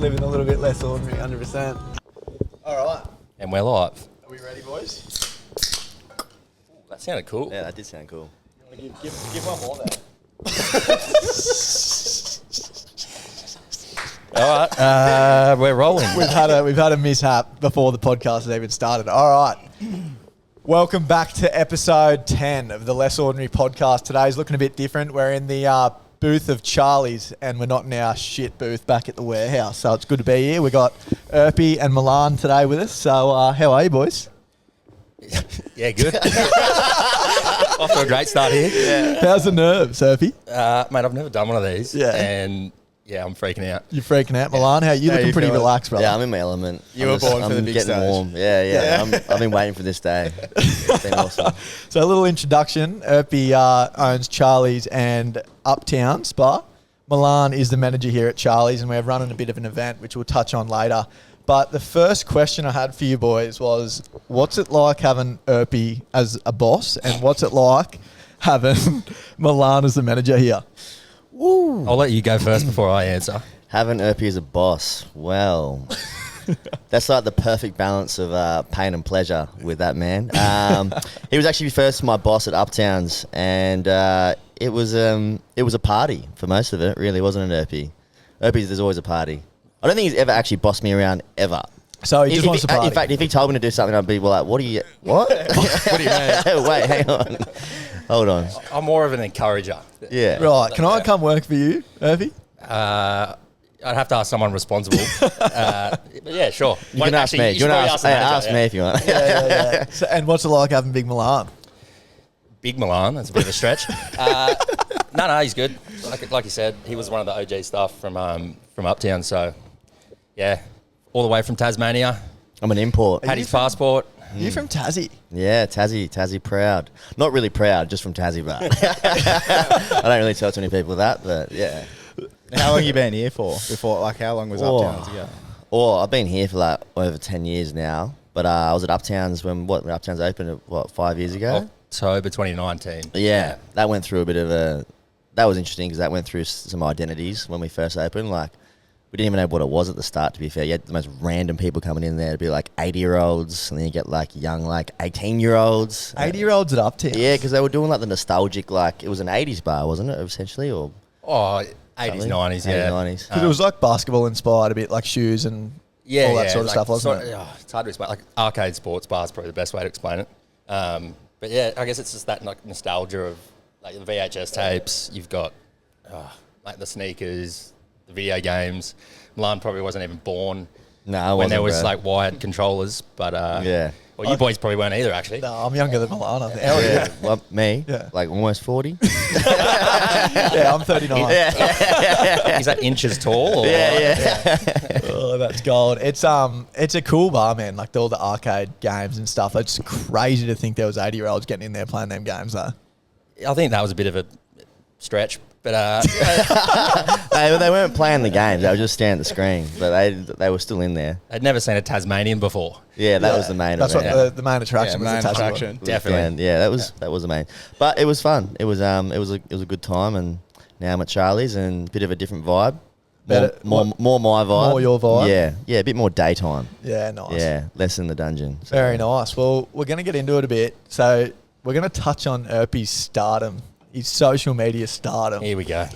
living a little bit less ordinary, 100%. All right. And we're live. Are we ready, boys? That sounded cool. Yeah, that did sound cool. You want to give one more there? All right, we're rolling. We've had a mishap before the podcast has even started. All right. Welcome back to episode 10 of the Less Ordinary podcast. Today's looking a bit different. We're in the booth of Charlie's and we're not in our shit booth back at the warehouse. So it's good to be here. We got Earpy and Milan today with us. So how are you, boys? Yeah, good. Off to a great start here. Yeah. How's the nerves, Earpy? Mate, I've never done one of these. Yeah. And yeah, I'm freaking out. You're freaking out, Milan. How you looking? Pretty relaxed, brother. Yeah, I'm in my element. You were born for the big getting stage. warm. Yeah. I've been waiting for this day. It's been awesome. So a little introduction. Earpy owns Charlie's and Uptown Spa. Milan is the manager here at Charlie's, and we're running a bit of an event, which we'll touch on later. But the first question I had for you boys was, what's it like having Earpy as a boss, and what's it like having Milan as the manager here? Woo. I'll let you go first before I answer. Having Earpy as a boss, well, that's like the perfect balance of pain and pleasure with that man. He was actually first my boss at Uptowns, and it was a party for most of it. Really, wasn't it, Earpy? Earpy's there's always a party. I don't think he's ever actually bossed me around ever. So he just wants to party. In fact, if he told me to do something, I'd be like, "What? What do you mean? Wait, hang on, hold on." I'm more of an encourager. Yeah. Right, can I come work for you, Earpy? I'd have to ask someone responsible. But yeah, sure. You can ask me. You should probably ask the manager, ask me if you want. Yeah. So, and what's it like having Big Milan? Big Milan, that's a bit of a stretch. No, he's good. Like you said, he was one of the OG staff from Uptown. So, yeah, all the way from Tasmania. I'm an import. Had his passport. You from Tassie? Yeah, Tassie proud. Not really proud, just from Tassie, but I don't really tell too many people that, but yeah. How long you been here for? Before, like, how long was Uptowns ago? I've been here for like over 10 years now, but I was at Uptowns when Uptowns opened, 5 years ago? October 2019. Yeah, that went through a bit of that was interesting because that went through some identities when we first opened. Like, we didn't even know what it was at the start, to be fair. You had the most random people coming in there. It'd be like 80-year-olds, and then you get like young, like 18-year-olds. 80-year-olds at Uptown? Yeah, because they were doing like the nostalgic, like, it was an 80s bar, wasn't it, essentially? Or 80s, 90s, yeah. 90s. Because it was like basketball inspired, a bit like shoes and all that sort of stuff, wasn't it? It's hard to explain. Like, arcade sports bar is probably the best way to explain it. But yeah, I guess it's just that like nostalgia of like the VHS tapes. You've got like the sneakers, the video games. Milan probably wasn't even born when there was like wired controllers. But yeah. Well, you boys probably weren't either, actually. No, I'm younger than Milan, I think. How are Yeah, you? well, me, Yeah. like almost 40. Yeah, I'm 39. Is that inches tall? Or Yeah. Oh, that's gold. It's a cool bar, man. Like all the arcade games and stuff. It's crazy to think there was 80-year-olds getting in there playing them games, though. I think that was a bit of a stretch. But They weren't playing the games. They were just staring at the screen. But they were still in there. I'd never seen a Tasmanian before. Yeah, that was the main That's event. what the main attraction was. main the Tassie one. attraction. Definitely. Yeah, that was the main. But it was fun. It was a good time, and now I'm at Charlie's and a bit of a different vibe. More my vibe. More your vibe? Yeah, a bit more daytime. Yeah, nice. Yeah, less in the dungeon. So. Very nice. Well, we're going to get into it a bit. So we're going to touch on Earpy's stardom, his social media stardom. Here we go.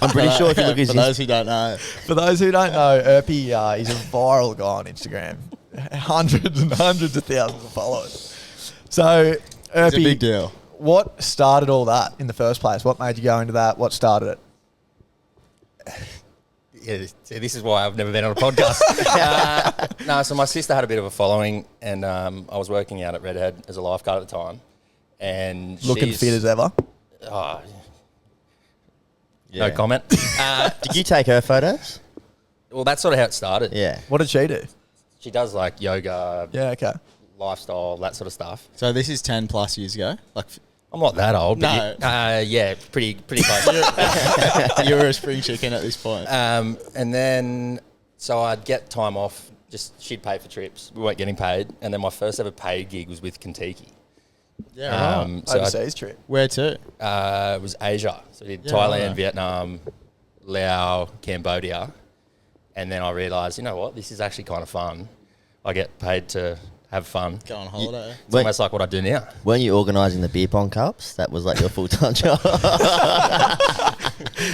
I'm pretty sure if you look at For those who don't know. For those who don't know, Earpy, he's a viral guy on Instagram. Hundreds and hundreds of thousands of followers. So, Earpy, It's a big deal. What started all that in the first place? What made you go into that? What started it? Yeah, see, this is why I've never been on a podcast. So my sister had a bit of a following, and I was working out at Redhead as a lifeguard at the time. And Looking fit as ever. Oh, Yeah. no comment. Did you take her photos? Well, that's sort of how it started. Yeah. What did she do? She does like yoga, Yeah, okay. lifestyle, that sort of stuff. So this is 10 plus years ago. Like, I'm not that old, but No. yeah, pretty close. you were a spring chicken at this point. And then, so I'd get time off. Just she'd pay for trips. We weren't getting paid. And then my first ever paid gig was with Kentucky. Yeah, right. So Overseas trip. Where to? it was Asia. So we did Yeah, Thailand, right. Vietnam, Laos, Cambodia. And then I realised, you know what, this is actually kind of fun. I get paid to have fun. Go on holiday. It's almost like what I do now. Weren't you organising the beer pong cups? That was like your full-time job.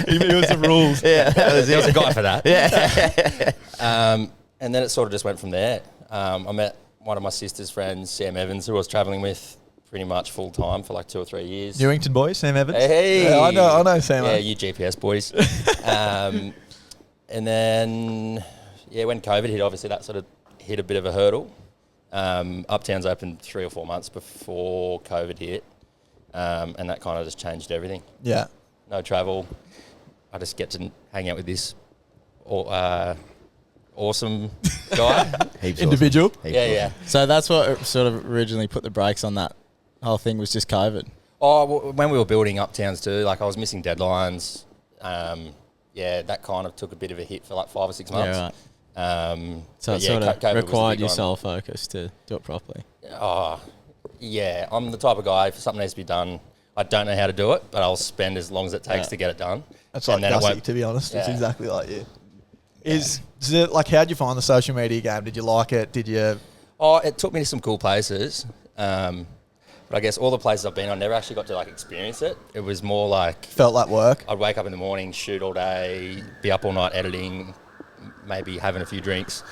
He knew the rules. Yeah, that was There was it. a guy for that. Yeah. And then it sort of just went from there. I met one of my sister's friends, Sam Evans, who I was travelling with pretty much full time for like 2 or 3 years. Newington boy, Sam Evans. Hey, Yeah, I know Sam. Yeah, you GPS boys. And then, when COVID hit, obviously that sort of hit a bit of a hurdle. Uptown's opened 3 or 4 months before COVID hit, and that kind of just changed everything. Yeah. No travel. I just get to hang out with this awesome guy. Heaps Individual. awesome. Heaps Yeah. So that's what sort of originally put the brakes on that whole thing, was just COVID. Oh, when we were building Uptowns too, like I was missing deadlines. That kind of took a bit of a hit for like 5 or 6 months. Yeah, right. So But it sort of COVID was the required big your one. sole focus to do it properly. Oh, yeah. I'm the type of guy, if something needs to be done, I don't know how to do it, but I'll spend as long as it takes Yeah. to get it done. That's like And then it Gussie, won't- to be honest. It's Yeah. exactly like you. Is it like, how'd you find the social media game? Did you like it? Did you? Oh, it took me to some cool places. But I guess all the places I've been, I never actually got to like experience it. It was more like Felt like work? I'd wake up in the morning, shoot all day, be up all night editing, maybe having a few drinks,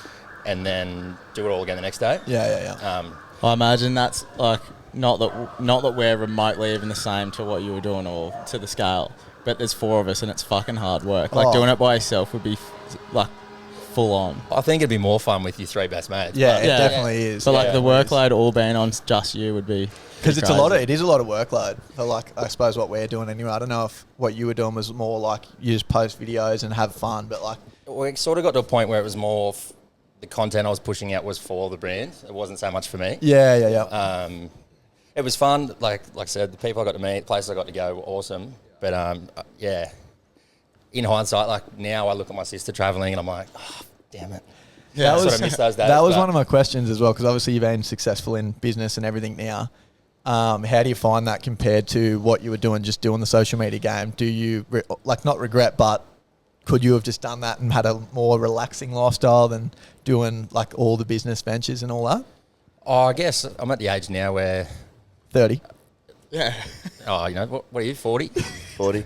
and then do it all again the next day. Yeah. I imagine that's like not that we're remotely even the same to what you were doing or to the scale, but there's 4 of us and it's fucking hard work. Like Oh. doing it by yourself would be like full on. I think it'd be more fun with your 3 best mates. Yeah, but- it Yeah. definitely is. So like Yeah, the it is. workload all being on just you would be Because pretty it is a lot of workload. For like, I suppose what we're doing anyway. I don't know if what you were doing was more like you just post videos and have fun, but like, We sort of got to a point where it was more the content I was pushing out was for the brand. It wasn't so much for me. yeah. It was fun. Like I said, the people I got to meet, the places I got to go were awesome. But in hindsight, like now I look at my sister traveling and I'm like, oh, damn it. Yeah, I sort of miss those days. That was but one of my questions as well, because obviously you've been successful in business and everything now. How do you find that compared to what you were doing, just doing the social media game? Do you not regret, but could you have just done that and had a more relaxing lifestyle than doing like all the business ventures and all that? Oh, I guess I'm at the age now where, 30. Yeah. what are you, 40? 40.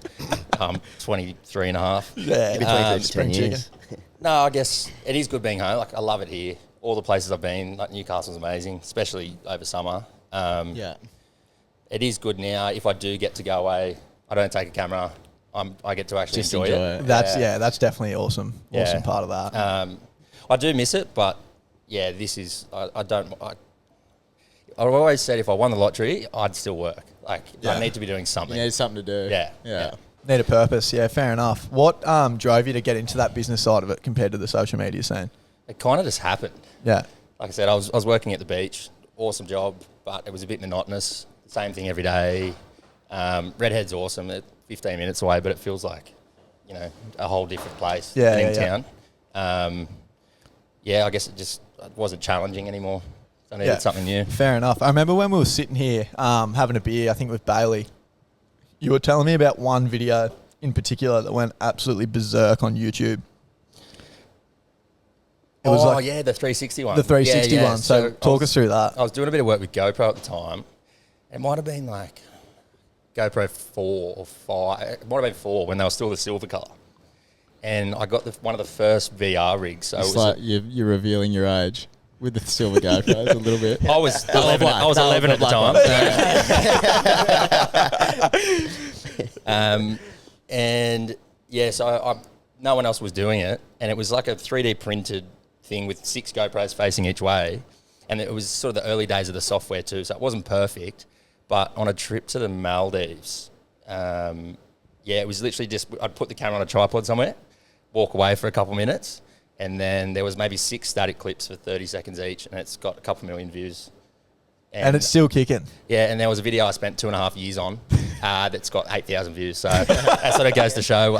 23 and a half. Yeah, Between 10 spring years. No, I guess it is good being home. Like I love it here. All the places I've been, like Newcastle's amazing, especially over summer. Yeah. It is good now. If I do get to go away, I don't take a camera. I get to actually Just enjoy enjoy it. it. That's definitely awesome. Yeah. Awesome part of that. I do miss it, but yeah, this is I've always said if I won the lottery, I'd still work. Like I need to be doing something. You need something to do. Yeah. Yeah. Need a purpose. Yeah, fair enough. What drove you to get into that business side of it compared to the social media scene? It kind of just happened. Yeah. Like I said, I was working at the beach. Awesome job, but it was a bit monotonous. Same thing every day. Redhead's awesome. It's 15 minutes away, but it feels like, a whole different place in town. I guess it wasn't challenging anymore. I needed something new. Fair enough. I remember when we were sitting here having a beer, I think with Bailey, you were telling me about one video in particular that went absolutely berserk on YouTube. It was the 360 one. the 360 Yeah, yeah. one. So talk us through that. I was doing a bit of work with GoPro at the time. It might have been like GoPro 4 or 5. It might have been 4 when they were still the silver colour. And I got one of the first VR rigs. So It's it was like you're revealing your age with the silver GoPros a little bit. I was 11. I was 11 at the time. So no one else was doing it, and it was like a 3D printed thing with 6 GoPros facing each way, and it was sort of the early days of the software too, so it wasn't perfect. But on a trip to the Maldives, it was literally just I'd put the camera on a tripod somewhere, walk away for a couple minutes, and then there was maybe 6 static clips for 30 seconds each, and it's got a couple million views. And it's still kicking. Yeah, and there was a video I spent 2.5 years on that's got 8,000 views. So that sort of goes to show,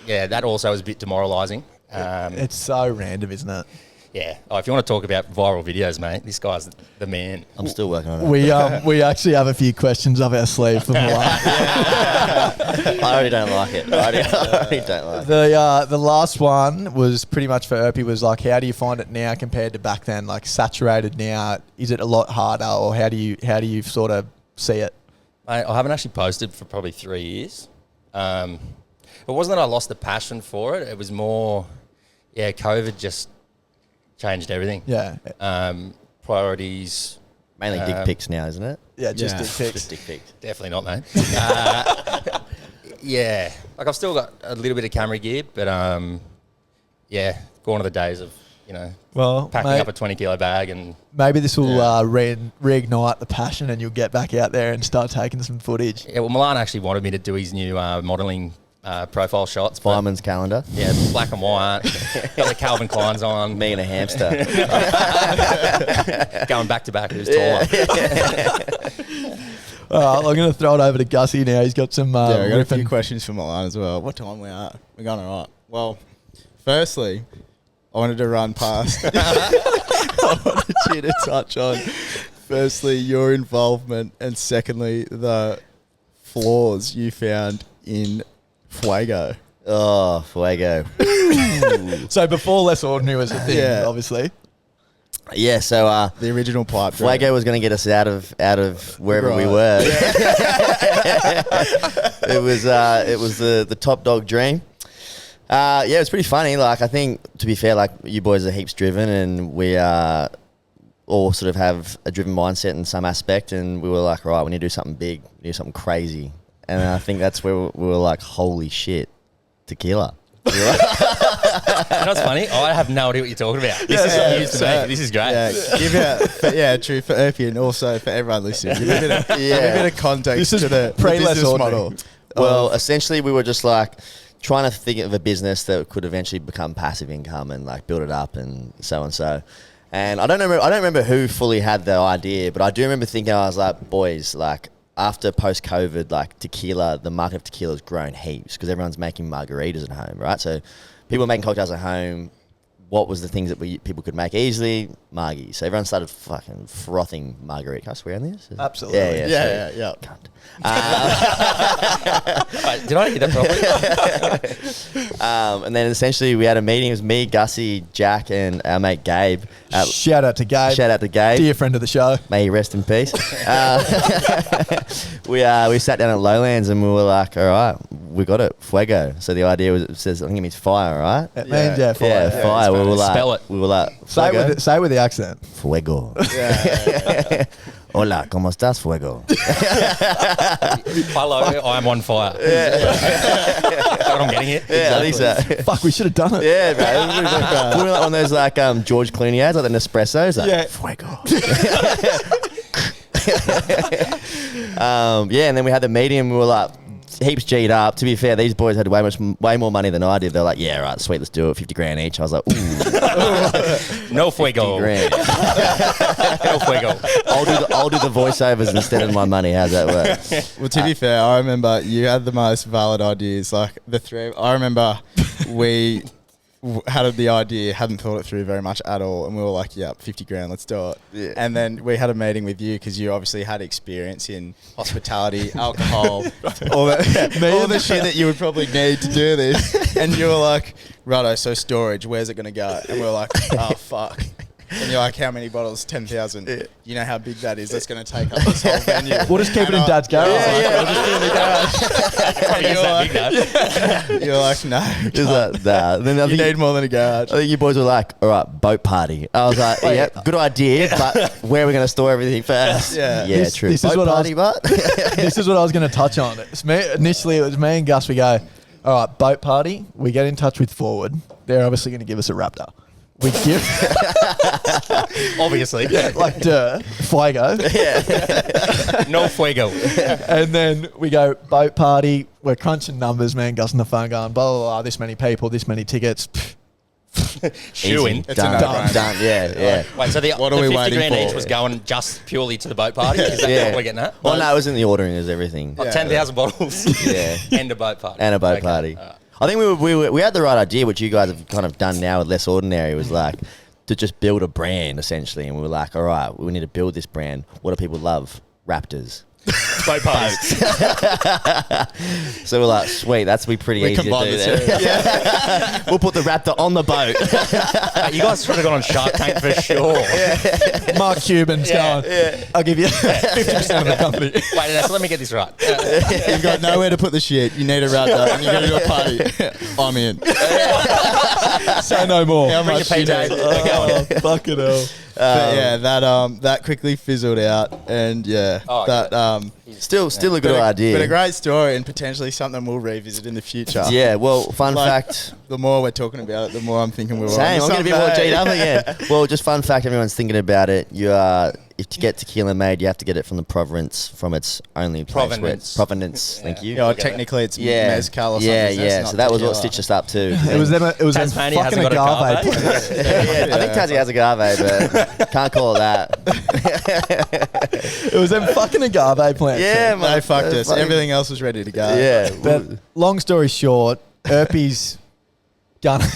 that also is a bit demoralising. It's so random, isn't it? Yeah. Oh, if you want to talk about viral videos, mate, this guy's the man. I'm still working on it. We actually have a few questions up our sleeve for Milan. I already don't like it. I already don't like it. The last one was pretty much for Earpy, was like, how do you find it now compared to back then? Like saturated now, is it a lot harder, or how do you sort of see it? I haven't actually posted for probably 3 years. It wasn't that I lost the passion for it. It was more, COVID just changed everything. Yeah. Priorities. Mainly dick pics now, isn't it? Yeah, just dick pics. Just dick pics. Definitely not, mate. Yeah. Like I've still got a little bit of camera gear, but gone are the days of, packing up a 20-kilo bag and... Maybe this will reignite the passion and you'll get back out there and start taking some footage. Yeah, well, Milan actually wanted me to do his new modelling profile shots. Fireman's calendar. Yeah, black and white. Got the Calvin Kleins on. Me and a hamster. Going back to back, who's taller. All right, I'm going to throw it over to Gussie now. He's got some... I got a few questions for Milan as well. What time we at? We're going all right. Well, firstly, I wanted to run past... I wanted you to touch on, firstly, your involvement, and secondly, the flaws you found in Fuego. Oh, Fuego. So before Less Ordinary was a thing, obviously. Yeah, so The original pipe dream. Fuego was going to get us out of wherever we were. It was the top dog dream. It was pretty funny. Like, I think, to be fair, like, you boys are heaps driven, and we all sort of have a driven mindset in some aspect, and we were like, right, we need to do something big, we need to do something crazy. And I think that's where we were like, holy shit, tequila. You know what's funny? I have no idea what you're talking about. This is news to me. This is great. True, for Earpy and also for everyone listening. Give a bit of context to the pre-Less business Ordinary model. Well, essentially, we were just like trying to think of a business that could eventually become passive income and like build it up and so and so. And I don't remember who fully had the idea, but I do remember thinking, I was like, boys, like, after post-COVID, like tequila, the market of tequila has grown heaps because everyone's making margaritas at home, right? So people are making cocktails at home. What was the things that people could make easily? Margies. So everyone started fucking frothing margarita. Can I swear on this? Absolutely. Yeah. Cunt. Wait, did I hear that properly? And then essentially we had a meeting. It was me, Gussie, Jack, and our mate Gabe. Shout out to Gabe. Dear friend of the show. May he rest in peace. We sat down at Lowlands and we were like, all right, we got it, Fuego. So the idea was, it says, I think it means fire, right? It means fire. Yeah, fire. We were like, spell it. We were like, Say Fuego. it with the accent. Fuego. Hola, ¿cómo estás, Fuego? Hello, I'm on fire. I'm getting it. Yeah, I think so. Fuck, we should have done it. Yeah, bro. We were like one of those like George Clooney ads, like the Nespressos. Like, Fuego. And then we had the meeting and we were like heaps G'd up. To be fair, these boys had way more money than I did. They're like, yeah, right, sweet, let's do it. 50 grand each. I was like, ooh. No Fuego. 50 grand. No Fuego. I'll do the voiceovers instead of my money. How's that work? Well, to be fair, I remember you had the most valid ideas. Like the three. I remember we had the idea, hadn't thought it through very much at all, and we were like, yeah, 50 grand, let's do it. Yeah. And then we had a meeting with you because you obviously had experience in hospitality, alcohol, all the shit that you would probably need to do this. And you were like, righto, so storage, where's it going to go? And we were like, oh, fuck. And you're like, how many bottles? 10,000. Yeah. You know how big that is? That's going to take up this whole venue. We'll just keep it in Dad's garage. We'll just put it in the garage. You're like, no. Just like, nah. Then You need more than a garage. I think you boys were like, all right, boat party. I was like, yeah, good idea, but where are we going to store everything first? Yeah. True. This is Boat what party, but This is what I was going to touch on. Initially, it was me and Gus. We go, all right, boat party. We get in touch with Forward. They're obviously going to give us a Raptor. We give... Obviously. like, Fuego. No Fuego. And then we go, boat party. We're crunching numbers, man. Gus on the phone going, blah, blah, blah, this many people, this many tickets. Shoe in. It's done. a no-brainer. Done. Yeah. Wait, so the What are we 50 waiting grand for? each was going just purely to the boat party? Is that what we're getting at? Well, no, it was in the ordering. It was everything. Like 10,000 bottles. Yeah. And a boat party. And a boat Okay. party. I think we had the right idea, which you guys have kind of done now with Less Ordinary. It was like to just build a brand, essentially. And we were like, all right, we need to build this brand. What do people love? Raptors. Boat parties. So we're like, sweet, that's be pretty easy to do there. We'll put the raptor on the boat. Mate, you guys should have gone on Shark Tank for sure. Mark Cuban's going, I'll give you 50% of the company. Wait, so let me get this right. You've got nowhere to put the shit. You need a raptor, and you're going to do a party. I'm in. Say no more. How Bring your much you PJs. need? We're going. Fucking hell. But yeah, that quickly fizzled out, and Still a good idea. But a great story, and potentially something we'll revisit in the future. Yeah, well, fun fact. The more we're talking about it, the more I'm thinking we're Same, on. I'm going to be more G'd up again. Well, just fun fact, everyone's thinking about it. If to get tequila made, you have to get it from the Providence, from its only place. Provenance. Thank you. Yeah, technically it's mezcal or something. Yeah. So that was what stitched us up too. It was them Tasmania fucking hasn't got agave. agave. I think Tassie has agave, but can't call it that. It was them fucking agave plants. Yeah, They man. fucked us. Everything else was ready to go. Yeah. But long story short, Earpy's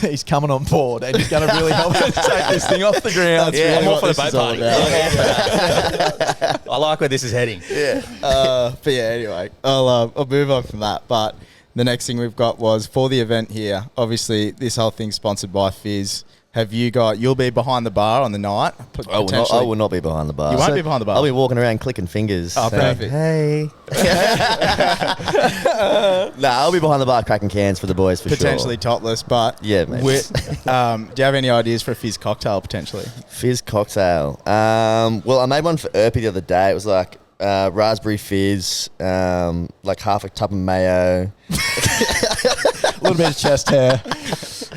he's coming on board and he's going to really help us take this thing off the ground. Yeah. I'm all for the this boat is all party. about. I like where this is heading. Yeah. But yeah, anyway, I'll move on from that. But the next thing we've got was for the event here. Obviously, this whole thing's sponsored by FIZZ. You'll be behind the bar on the night. I will not be behind the bar. You won't be behind the bar. I'll be walking around clicking fingers. Oh, saying, perfect. Hey. I'll be behind the bar cracking cans for the boys for Potentially sure. topless, but Yeah, mate. do you have any ideas for a fizz cocktail potentially? Fizz cocktail. Well, I made one for Earpy the other day. It was like raspberry fizz, like half a tub of mayo, A little bit of chest hair.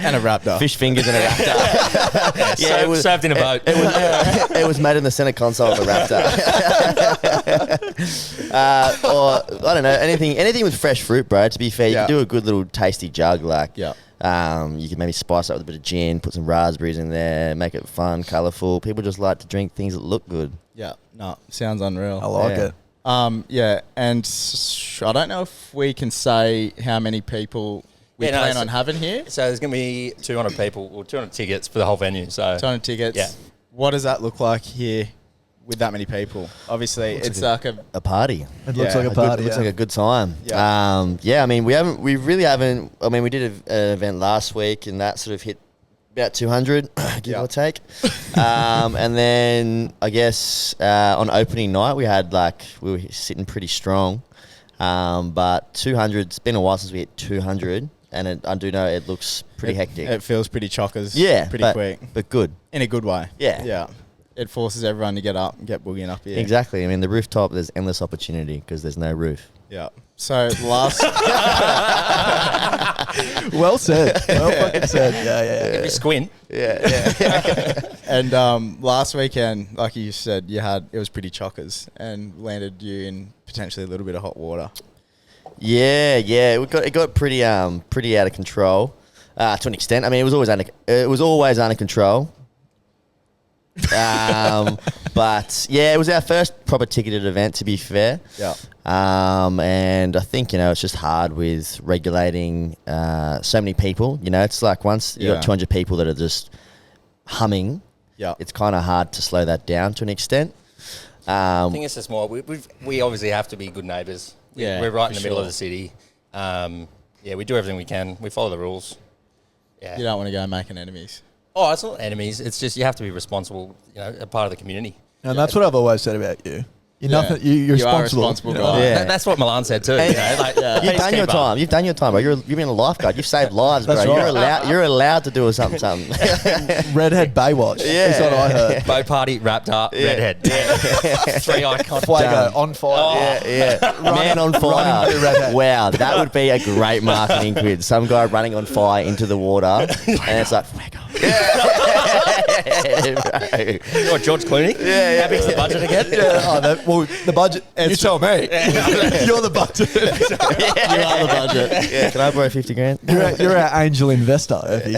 And a raptor. fish fingers, and a raptor. Yeah, served in a boat. It was made in the center console of the Raptor. Or I don't know, anything with fresh fruit, bro. To be fair, you Yeah. can do a good little tasty jug. Like, Yeah. you can maybe spice it up with a bit of gin, put some raspberries in there, make it fun, colourful. People just like to drink things that look good. Yeah. No, sounds unreal. I like Yeah. it. And I don't know if we can say how many people we Yeah, no, plan it's- on having here. So there's going to be 200 people, or 200 tickets for the whole venue. So 200 tickets. Yeah. What does that look like here with that many people? Obviously, it's like a A party. It looks Yeah. like a party. Looks yeah. like a good time. Yeah. I mean, we really haven't. I mean, we did an event last week, and that sort of hit about 200, give Yeah. or take. And then I guess on opening night we were sitting pretty strong. But 200. It's been a while since we hit 200, and I do know it looks pretty hectic. It feels pretty chockers. Yeah, Pretty quick. but good. In a good way. Yeah. Yeah. It forces everyone to get up and get boogieing up here. Exactly. I mean, the rooftop, there's endless opportunity because there's no roof. Yeah. So last Well said. Well fucking said. Yeah. if you squint, and last weekend, like you said, it was pretty chockers and landed you in potentially a little bit of hot water. Yeah. It got pretty out of control to an extent. I mean, it was always under control. But yeah, it was our first proper ticketed event, to be fair. Yeah. And I think, it's just hard with regulating so many people. It's like once you got 200 people that are just humming, Yeah. it's kind of hard to slow that down to an extent. I think it's just more. We obviously have to be good neighbours. Yeah, We're right in for the middle of sure. the city. We do everything we can. We follow the rules. Yeah. You don't want to go making enemies. Oh, it's not enemies. It's just you have to be responsible. A part of the community. And that's what I've always said about you. You're Yeah. nothing. You're You are a responsible. responsible guy. Yeah. That's what Milan said too. Hey, You've done your peacekeeper. time. You've done your time, bro. You've been a lifeguard. You've saved lives, bro. That's right. You're allowed to do something. Redhead Baywatch. Yeah. Is what I heard. Boat party, wrapped up, redhead. 3 icon. Fuego on fire. Yeah. Man on fire. into redhead. Wow, that would be a great marketing quid. Some guy running on fire into the water, and it's like, fuego. You want George Clooney? Yeah. How big's the budget again? Yeah, the budget. You tell me. You're the budget. You are the budget. Yeah, can I borrow 50 grand? You're our angel investor, Earthy.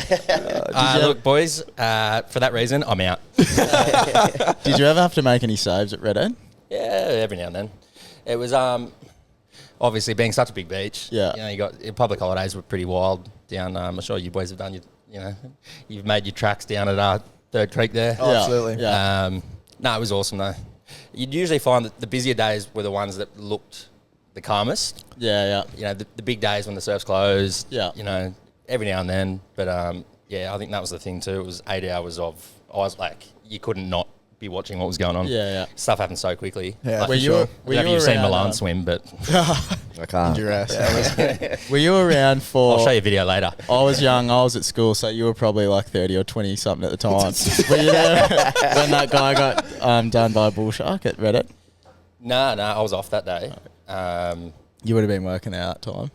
Look, boys, for that reason, I'm out. Did you ever have to make any saves at Redhead? Yeah, every now and then. It was obviously being such a big beach. Yeah. You got your public holidays were pretty wild down. I'm sure you boys have done you've made your tracks down at Third Creek there. Oh, absolutely. Yeah. No, it was awesome though. You'd usually find that the busier days were the ones that looked the calmest. Yeah. You know, the big days when the surf's closed. Yeah. You know, every now and then. But yeah, I think that was the thing too. It was 8 hours of, I was like, you couldn't not be watching what was going on. Yeah. Stuff happened so quickly. Yeah, like, for sure. I don't know if you've seen Milan swim, but I can't. Were you around for? I'll show you a video later. I was young. I was at school, so you were probably like 30 or 20 something at the time. Were you there when that guy got done by a bull shark at Reddit? No, I was off that day. You would have been working out at the time.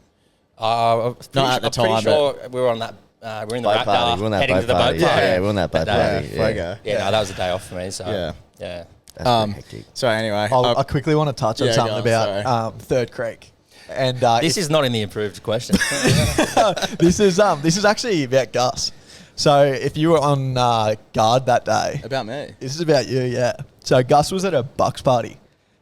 Not at the time, I'm pretty sure we were on that. We're in the Boat wrap party. We're on that heading boat to the party. boat party. Yeah, we're on that boat party. Fuego. Yeah, no, that was a day off for me. So yeah. That's pretty hectic. So anyway, I quickly want to touch on Yeah, something go on, about Third Creek. And This is not in the improved question. this is actually about Gus. So if you were on guard that day, about me. this is about you, yeah. So Gus was at a Bucks party,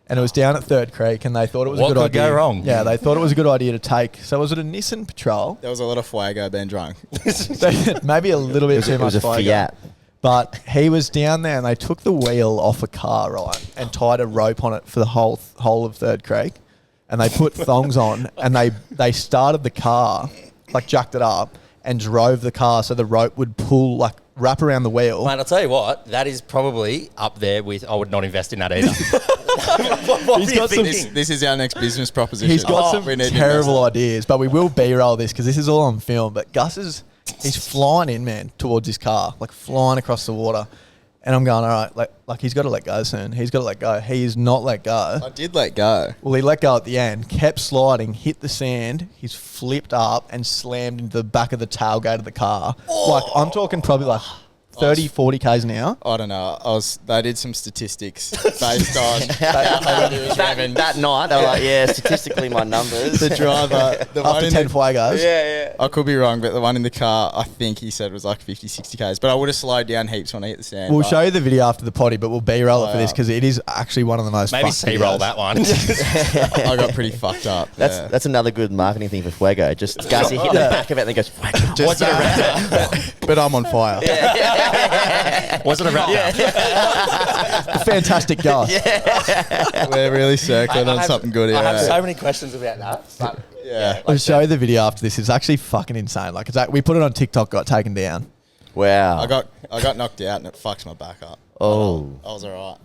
and it was down at Third Creek, and they thought it was What a good could idea. go wrong? Yeah, they thought it was a good idea to take. So was it a Nissan Patrol? There was a lot of fuego being drunk. Maybe a little bit too It was much a Fuego. Fiat. But he was down there, and they took the wheel off a car, right, and tied a rope on it for the whole of Third Creek, and they put thongs on, and they started the car, like jacked it up, and drove the car so the rope would pull, like wrap around the wheel. Mate, I'll tell you what, that is probably up there with, I would not invest in that either. what He's were you got some- thinking? This is our next business proposition. He's got We some need to terrible invest ideas, but we will B-roll this because this is all on film. But Gus he's flying in, man, towards his car, like flying across the water. And I'm going, all right, like he's got to let go soon. He's got to let go. He's not let go. I did let go. Well, he let go at the end, kept sliding, hit the sand. He's flipped up and slammed into the back of the tailgate of the car. Like, I'm talking probably like 30, 40 Ks an hour. I don't know. They did some statistics based on how hard he was revving. That night, they were like, yeah, statistically, my numbers. The driver, the one After in 10 the, Fuegos. yeah. I could be wrong, but the one in the car, I think he said was like 50, 60 Ks. But I would have slowed down heaps when I hit the sand. We'll but show you the video after the potty, but we'll B-roll it for Oh, this yeah. because it is actually one of the most Maybe fucked C-roll videos. that one. I got pretty fucked up. That's another good marketing thing for Fuego. Just Gussie hit the back of it and then goes, Fuego. Was it a wrap? But I'm on fire. Was it a wrap? Fantastic Gus. We're really circling on something good here. I have so many questions about that. But Yeah. I'll show you the video after this. It's actually fucking insane. Like, we put it on TikTok, got taken down. Wow. I got knocked out and it fucks my back up. Oh. I was alright.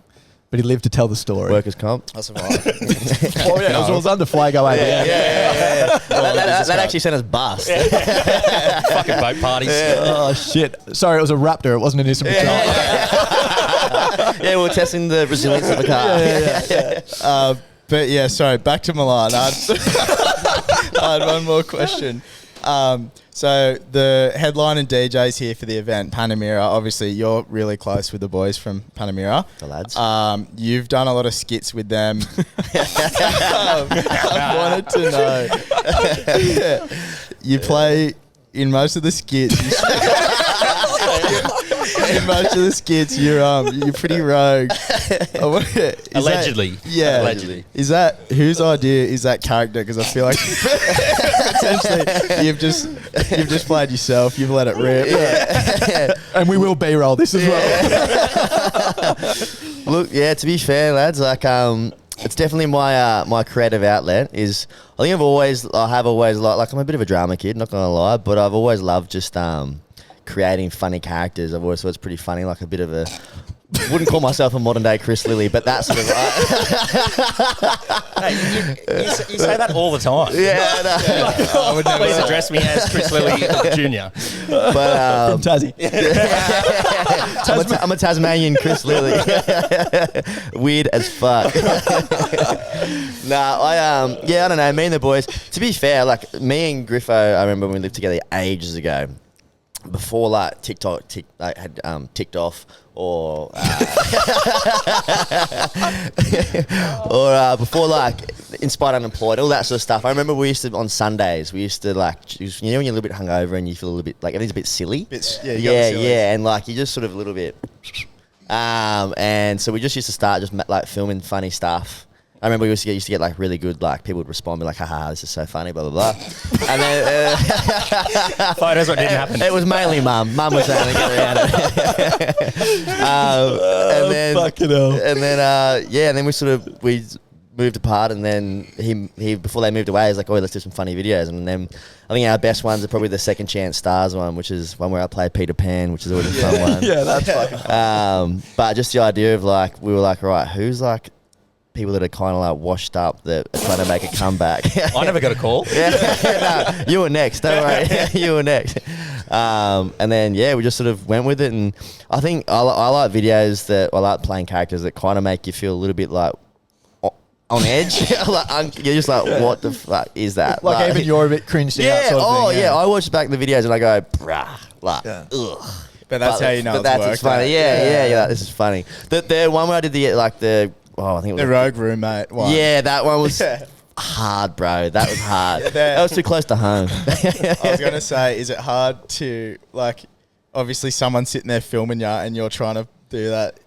But he lived to tell the story. Workers' comp. I survived. Oh, yeah, it was under Fuego 8. That actually sent us bust. fucking boat parties. Oh, shit. Sorry, it was a Raptor. It wasn't an Nissan Patrol. Yeah, we're testing the resilience of the car. But yeah, sorry, back to Milan. I had one more question. So the headline and DJs here for the event, Panamera, obviously you're really close with the boys from Panamera. The lads. You've done a lot of skits with them. I wanted to know. You play in most of the skits. In most of the skits, you're pretty rogue. Allegedly. Allegedly. Is that whose idea is that character? Because I feel like potentially you've just played yourself. You've let it rip. And we will B-roll this as well. Look, yeah, to be fair, lads, like, it's definitely my my creative outlet. I think I have always like I'm a bit of a drama kid, not gonna lie, but I've always loved just creating funny characters. I've always thought it's pretty funny, like a bit of a. Wouldn't call myself a modern day Chris Lilly, but that sort of. Hey, you say that all the time. Yeah, no. I would never. Please address me as Chris Lilly Jr. But From Tassie. I'm a Tasmanian Chris Lilly. Weird as fuck. I don't know. Me and the boys. To be fair, like me and Griffo, I remember when we lived together ages ago. Before like TikTok had ticked off, or before like Inspired Unemployed, all that sort of stuff. I remember we used to on Sundays. We used to like, when you're a little bit hungover and you feel a little bit like everything's a bit silly. And like you just sort of a little bit. And so we just used to start just like filming funny stuff. I remember we used to get like really good, like people would respond, be like, haha, this is so funny, blah, blah, blah. And then... Photos what didn't happen. It was mainly Mum. Mum was saying to get around it. And then... Fucking hell. And then, and then we moved apart, and then he before they moved away, he was like, "Oh, let's do some funny videos." And then I think our best ones are probably the Second Chance Stars one, which is one where I played Peter Pan, which is always a fun one. Yeah, that's fucking But just the idea of like, we were like, right, who's like people that are kind of like washed up that are trying to make a comeback. I never got a call. No, you were next. Don't worry, you were next. And then we just sort of went with it, and I think I like videos that I like playing characters that kind of make you feel a little bit like on edge. You're just like, what the fuck is that? like even you're a bit cringed out. Sort of thing, I watch back the videos and I go, brah, like, ugh. But that's how you know but it's that's worked. funny. Yeah, this is funny. The one where I did I think it was The Rogue Roommate one. Yeah, that one was hard, bro. That was hard. That was too close to home. I was going to say, is it hard to, like, obviously someone's sitting there filming you and you're trying to do that?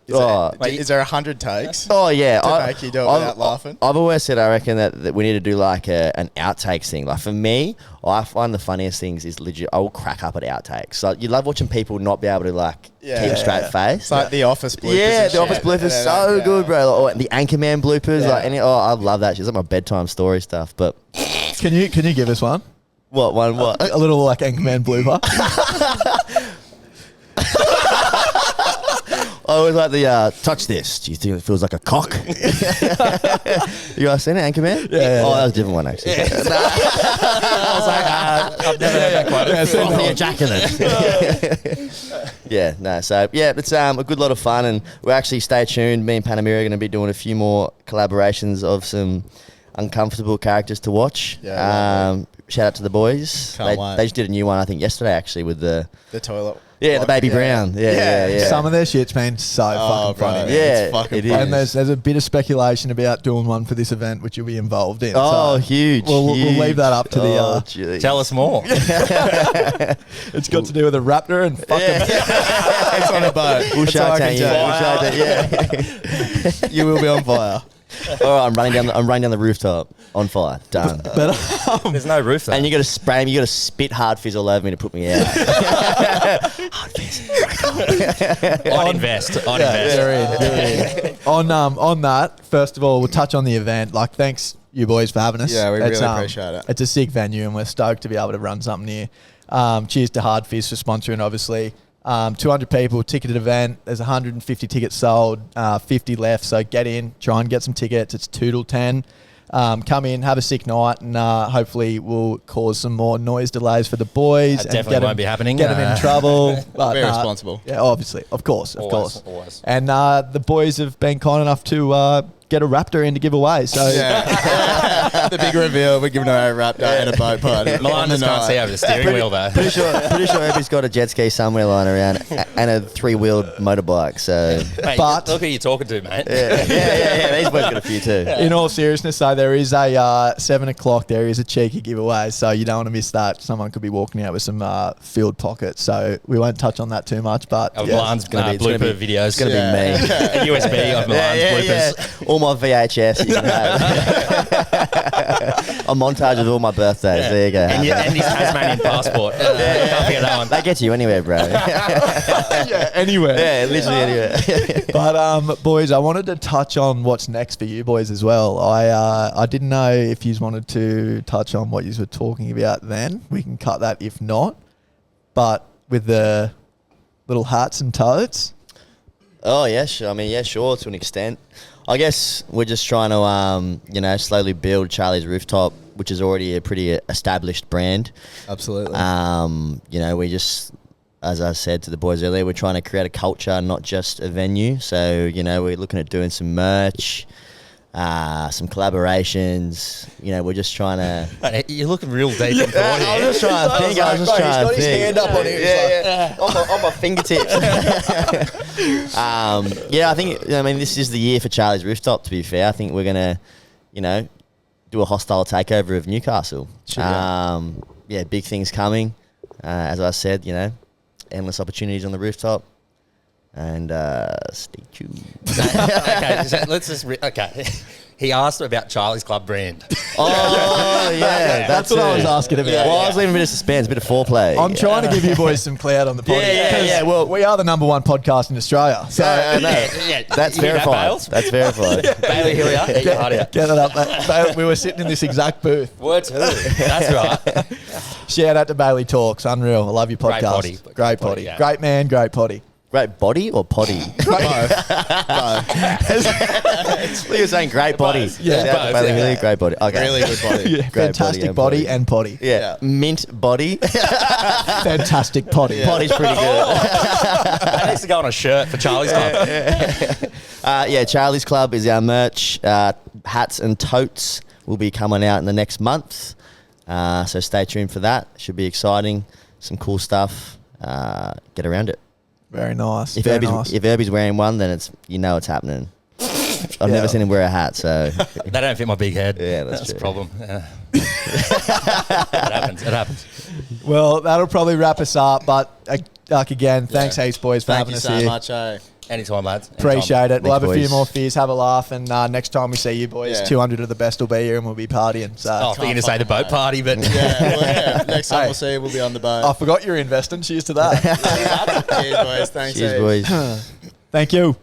Is there 100 takes? Oh, yeah. To make you do it without laughing? I've always said I reckon that we need to do like an outtakes thing. Like for me, I find the funniest things is legit. I will crack up at outtakes. So you love watching people not be able to like keep a straight face. It's like the Office bloopers. Yeah, the Office bloopers so good, bro. Like, the Anchorman bloopers. I love that shit. It's like my bedtime story stuff. But Can you give us one? what? A little like Anchorman blooper. I always like the touch this. Do you think it feels like a cock? You guys seen it, Anchorman? Yeah. Oh, that was a different one actually. I was like, I've never heard that quote. It's a good lot of fun, and we're actually, stay tuned. Me and Panamera are going to be doing a few more collaborations of some uncomfortable characters to watch. Shout out to the boys. Can't wait. They just did a new one, I think, yesterday actually, with the toilet. the baby brown. Yeah. Some of their shit's been so fucking funny. Bro, Yeah, it's fucking it is. funny. And there's a bit of speculation about doing one for this event, which you'll be involved in. Oh, so huge. We'll leave that up to the. Gee. Tell us more. It's got to do with a raptor and fucking. It's on a boat. We'll That's all I Shark can Tank tell. you. You will be on fire. All right, I'm running down the rooftop on fire. Done. But There's no roof there. And you got to spray me. You got to spit hard fizz all over me to put me out. Hard fizz. I'd invest. You're in. On that, first of all, we'll touch on the event. Like, thanks you boys for having us. Yeah, we really appreciate it. It's a sick venue, and we're stoked to be able to run something here. Cheers to Hard Fizz for sponsoring, obviously. 200 people, ticketed event. There's 150 tickets sold, 50 left. So get in, try and get some tickets. It's 2 till 10. Come in, have a sick night, and hopefully we'll cause some more noise delays for the boys. That definitely won't be happening. Get them in trouble. But, Very responsible. Yeah, obviously. Of course. Always. And the boys have been kind enough to get a raptor in to give away. So The big reveal, we're giving away a raptor and a boat party. Milan just can't see over the steering wheel though. Pretty sure Eppy's got a jet ski somewhere lying around and a 3-wheeled motorbike. So Mate, But- look who you're talking to, mate. yeah. These boys got a few too. in all seriousness, though, there is a 7 o'clock. There is a cheeky giveaway, so you don't want to miss that. Someone could be walking out with some filled pockets. So we won't touch on that too much. But Of Milan's blooper videos. It's gonna be me. A USB of Milan's bloopers. All my VHS. You can have. A montage of all my birthdays. There you go. And his Tasmanian passport. Can't forget that one. That gets you anywhere, bro. anyway. Yeah, literally anywhere. But boys, I wanted to touch on what's next for you boys as well. I didn't know if you wanted to touch on what you were talking about then. We can cut that if not. But with the little hats and toads. Oh, yeah, sure. I mean, yeah, sure, to an extent. I guess we're just trying to, slowly build Charlie's Rooftop, which is already a pretty established brand. Absolutely. We just, as I said to the boys earlier, we're trying to create a culture, not just a venue. So, we're looking at doing some merch, some collaborations. We're just trying to... Mate, you're looking real deep in thought I here. was just trying to think. I was just trying to think. He's got his hand up on it. On my fingertips. I think, this is the year for Charlie's Rooftop, to be fair. I think we're going to, do a hostile takeover of Newcastle. Sure. Big things coming. As I said, endless opportunities on the rooftop. And stay tuned. Okay, so let's just... Okay. He asked about Charlie's Club brand. Oh, yeah. That's what I was asking about. Well, I was leaving a bit of suspense, a bit of foreplay. I'm trying to give you boys some clout on the podcast. Yeah. Well, we are the #1 podcast in Australia. So no. That's You hear that, verified. Bales? That's verified. Bailey, here we are. Get your heart out. get it up. Mate. We were sitting in this exact booth. Word to who? That's right. Shout out to Bailey Talks. Unreal. I love your Great podcast. potty. Great Potty, potty. yeah. Great man. Great potty. Great body or potty? Both. You're saying great body. Yeah, both, Bailey yeah. Hillier, great body. Okay. Really good body. Yeah, fantastic body and potty. Yeah. Mint body. Fantastic potty. Yeah. Potty's pretty good. That needs to go on a shirt for Charlie's Club. Yeah, Charlie's Club is our merch. Hats and totes will be coming out in the next month. So stay tuned for that. Should be exciting. Some cool stuff. Get around it. Very nice. If Very Herbie's, nice. if Herbie's wearing one, then it's it's happening. I've never seen him wear a hat, so They don't fit my big head. Yeah, that's the true. problem. Yeah. It happens. Well, that'll probably wrap us up. But again, thanks heaps, boys, for Thank having you us so here. much, Anytime, lads. Anytime. Appreciate it. We'll have Thanks, a few boys. more fears, have a laugh, and next time we see you boys, Yeah. 200 of the best will be here, and we'll be partying. So Oh, I think you're going to say the boat party, but Next time Hey. we'll see you, we'll be on the boat. I forgot you're investing. Cheers to that. Cheers, boys. Thanks. cheers, heaps. boys. Thank you.